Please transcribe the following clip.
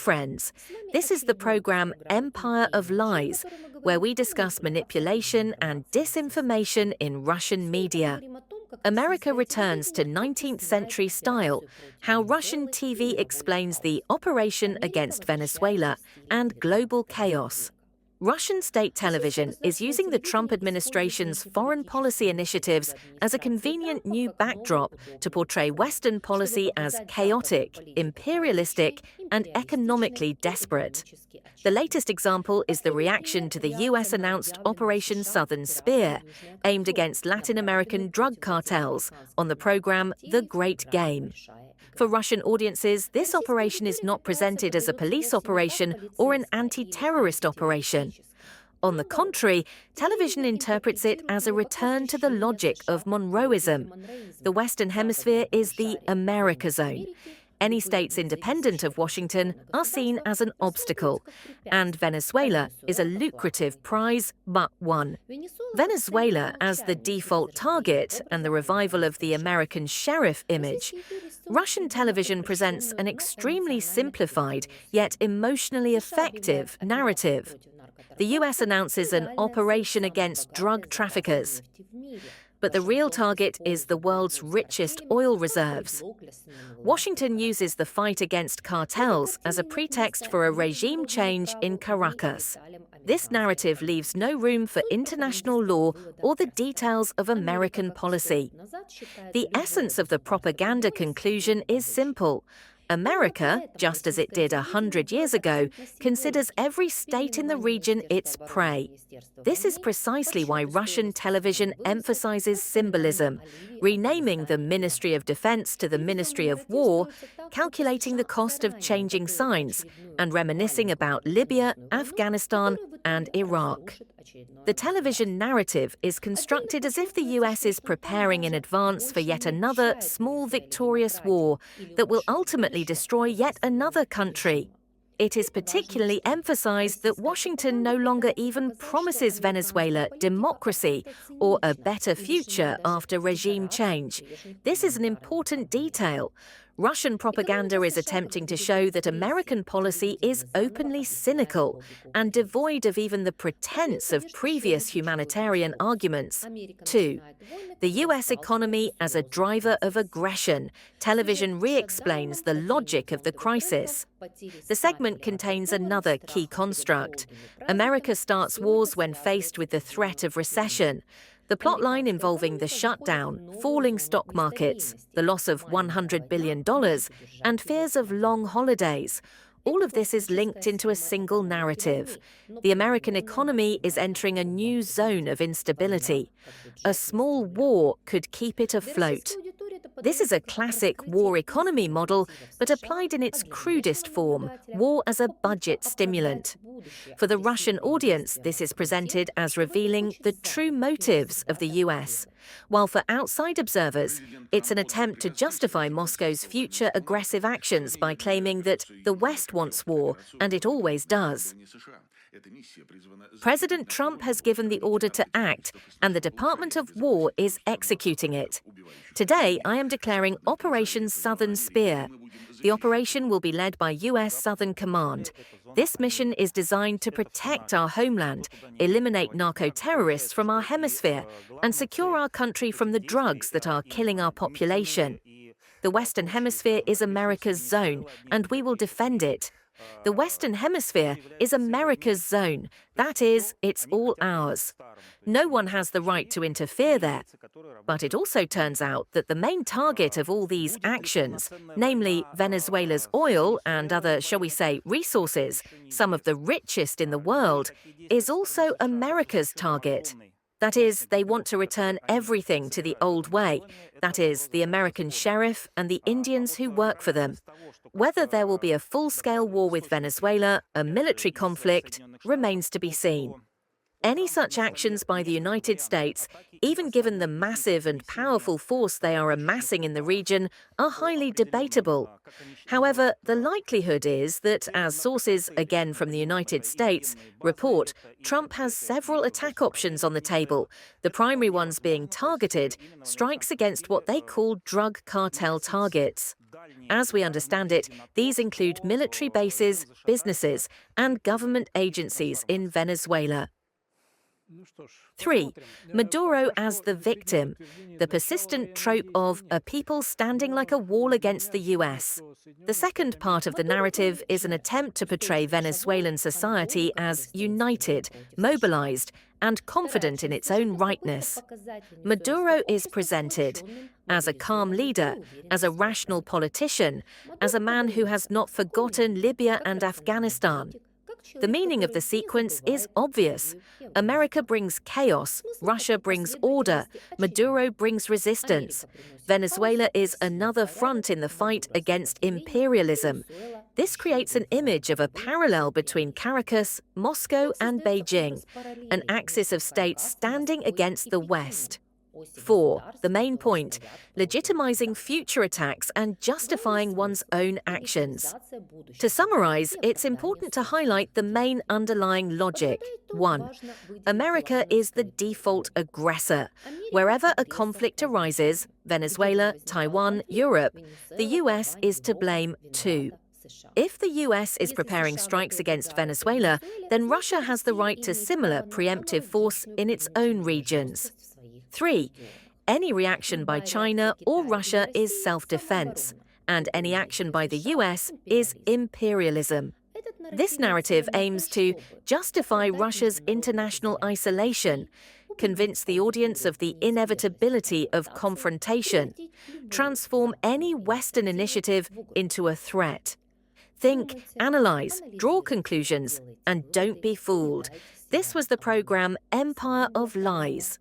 friends. This is the program Empire of Lies, where we discuss manipulation and disinformation in Russian media. America returns to 19th century style, how Russian TV explains the operation against Venezuela and global chaos. Russian state television is using the Trump administration's foreign policy initiatives as a convenient new backdrop to portray Western policy as chaotic, imperialistic, and economically desperate. The latest example is the reaction to the US-announced Operation Southern Spear, aimed against Latin American drug cartels, on the program The Great Game. For Russian audiences, this operation is not presented as a police operation or an anti-terrorist operation. On the contrary, television interprets it as a return to the logic of Monroeism. The Western Hemisphere is the America zone. Any states independent of Washington are seen as an obstacle, and Venezuela is a lucrative prize but one. Venezuela as the default target and the revival of the American sheriff image. Russian television presents an extremely simplified yet emotionally effective narrative. The US announces an operation against drug traffickers, but the real target is the world's richest oil reserves. Washington uses the fight against cartels as a pretext for a regime change in Caracas. This narrative leaves no room for international law or the details of American policy. The essence of the propaganda conclusion is simple. America, just as it did 100 years ago, considers every state in the region its prey. This is precisely why Russian television emphasizes symbolism, renaming the Ministry of Defense to the Ministry of War, calculating the cost of changing signs, and reminiscing about Libya, Afghanistan, and Iraq. The television narrative is constructed as if the US is preparing in advance for yet another small victorious war that will ultimately destroy yet another country. It is particularly emphasized that Washington no longer even promises Venezuela democracy or a better future after regime change. This is an important detail. Russian propaganda is attempting to show that American policy is openly cynical and devoid of even the pretense of previous humanitarian arguments. 2. The US economy as a driver of aggression. Television re-explains the logic of the crisis. The segment contains another key construct. America starts wars when faced with the threat of recession. The plotline involving the shutdown, falling stock markets, the loss of $100 billion, and fears of long holidays. All of this is linked into a single narrative. The American economy is entering a new zone of instability. A small war could keep it afloat. This is a classic war economy model, but applied in its crudest form, war as a budget stimulant. For the Russian audience, this is presented as revealing the true motives of the US, while for outside observers, it's an attempt to justify Moscow's future aggressive actions by claiming that the West wants war, and it always does. President Trump has given the order to act, and the Department of War is executing it. Today, I am declaring Operation Southern Spear. The operation will be led by US Southern Command. This mission is designed to protect our homeland, eliminate narco-terrorists from our hemisphere, and secure our country from the drugs that are killing our population. The Western Hemisphere is America's zone, and we will defend it. The Western Hemisphere is America's zone. That is, it's all ours. No one has the right to interfere there. But it also turns out that the main target of all these actions, namely Venezuela's oil and other, shall we say, resources, some of the richest in the world, is also America's target. That is, they want to return everything to the old way. That is, the American sheriff and the Indians who work for them. Whether there will be a full-scale war with Venezuela, a military conflict, remains to be seen. Any such actions by the United States, even given the massive and powerful force they are amassing in the region, are highly debatable. However, the likelihood is that, as sources, again from the United States, report, Trump has several attack options on the table, the primary ones being targeted strikes against what they call drug cartel targets. As we understand it, these include military bases, businesses, and government agencies in Venezuela. 3. Maduro as the victim, the persistent trope of a people standing like a wall against the US. The second part of the narrative is an attempt to portray Venezuelan society as united, mobilized, and confident in its own rightness. Maduro is presented as a calm leader, as a rational politician, as a man who has not forgotten Libya and Afghanistan. The meaning of the sequence is obvious. America brings chaos, Russia brings order, Maduro brings resistance. Venezuela is another front in the fight against imperialism. This creates an image of a parallel between Caracas, Moscow, and Beijing, an axis of states standing against the West. 4. The main point, legitimizing future attacks and justifying one's own actions. To summarize, it's important to highlight the main underlying logic. 1. America is the default aggressor. Wherever a conflict arises, Venezuela, Taiwan, Europe, the US is to blame too. If the US is preparing strikes against Venezuela, then Russia has the right to similar preemptive force in its own regions. 3. Any reaction by China or Russia is self-defense, and any action by the US is imperialism. This narrative aims to justify Russia's international isolation, convince the audience of the inevitability of confrontation, transform any Western initiative into a threat. Think, analyze, draw conclusions, and don't be fooled. This was the program Empire of Lies.